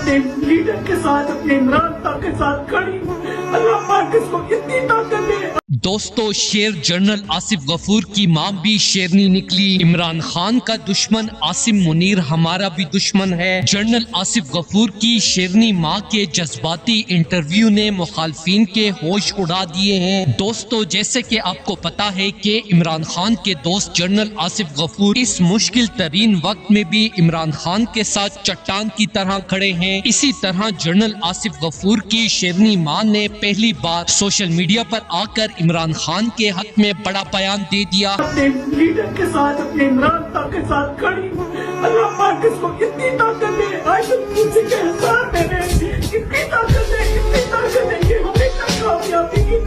اپنے لیڈر کے ساتھ، اپنے عمران خان کے ساتھ کھڑی ہوں۔ اللہ پاک اس کو اتنی طاقت دے۔ دوستو، شیر جنرل آصف غفور کی ماں بھی شیرنی نکلی۔ عمران خان کا دشمن عاصم منیر ہمارا بھی دشمن ہے۔ جنرل آصف غفور کی شیرنی ماں کے جذباتی انٹرویو نے مخالفین کے ہوش اڑا دیے ہیں۔ دوستو، جیسے کہ آپ کو پتا ہے کہ عمران خان کے دوست جنرل آصف غفور اس مشکل ترین وقت میں بھی عمران خان کے ساتھ چٹان کی طرح کھڑے ہیں۔ اسی طرح جنرل آصف غفور کی شیرنی ماں نے پہلی بار سوشل میڈیا پر آ کر عمران خان کے حق میں بڑا بیان دے دیا۔ اپنے لیڈر کے ساتھ، اپنے عمران خان کے ساتھ کھڑی ہوں۔ اللہ پاک اس کو اتنی طاقت دے۔ آج کسی کے حساب میں نے اتنی طاقت دے، اتنی طاقت دے کہ ہمیشہ کامیابی کی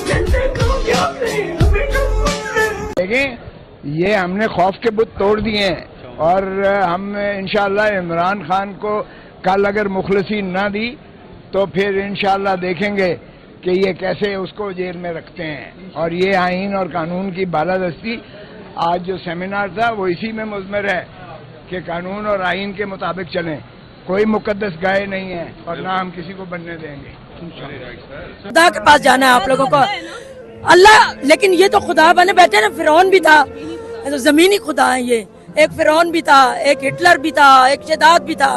جھنڈے کامیاب رہے، ہمیشہ خوش رہے۔ دیکھیں، یہ ہم نے خوف کے بت توڑ دیے ہیں اور ہم انشاءاللہ عمران خان کو کل اگر مخلصی نہ دی تو پھر انشاءاللہ دیکھیں گے کہ یہ کیسے اس کو جیل میں رکھتے ہیں۔ اور یہ آئین اور قانون کی بالادستی، آج جو سیمینار تھا وہ اسی میں مضمر ہے کہ قانون اور آئین کے مطابق چلیں، کوئی مقدس گائے نہیں ہے اور نہ ہم کسی کو بننے دیں گے۔ خدا کے پاس جانا ہے آپ لوگوں کو، اللہ، لیکن یہ تو خدا بنے بیٹھے نا، فرعون بھی تھا، تو زمینی خدا ہے یہ، ایک فرعون بھی تھا، ایک ہٹلر بھی تھا، ایک شداد بھی تھا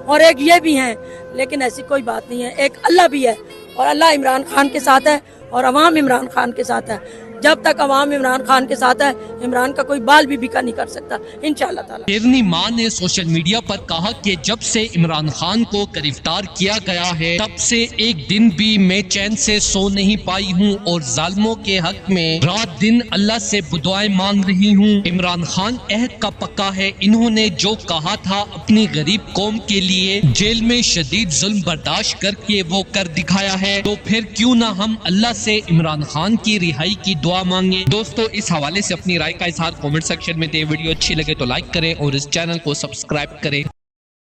اور ایک یہ بھی ہیں، لیکن ایسی کوئی بات نہیں ہے، ایک اللہ بھی ہے اور اللہ عمران خان کے ساتھ ہے اور عوام عمران خان کے ساتھ ہے۔ جب تک عوام عمران خان کے ساتھ ہے، عمران کا کوئی بال بھی بکا نہیں کر سکتا انشاءاللہ تعالی۔ شیرنی ماں نے سوشل میڈیا پر کہا کہ جب سے عمران خان کو گرفتار کیا گیا ہے تب سے ایک دن بھی میں چین سے سو نہیں پائی ہوں اور ظالموں کے حق میں رات دن اللہ سے بدعائیں مانگ رہی ہوں۔ عمران خان عہد کا پکا ہے، انہوں نے جو کہا تھا اپنی غریب قوم کے لیے جیل میں شدید ظلم برداشت کر کے وہ کر دکھایا ہے، تو پھر کیوں نہ ہم اللہ سے عمران خان کی رہائی کی دعا مانگیں۔ دوستو، اس حوالے سے اپنی رائے کا اظہار کامنٹ سیکشن میں دیں۔ ویڈیو اچھی لگے تو لائک کریں اور اس چینل کو سبسکرائب کریں۔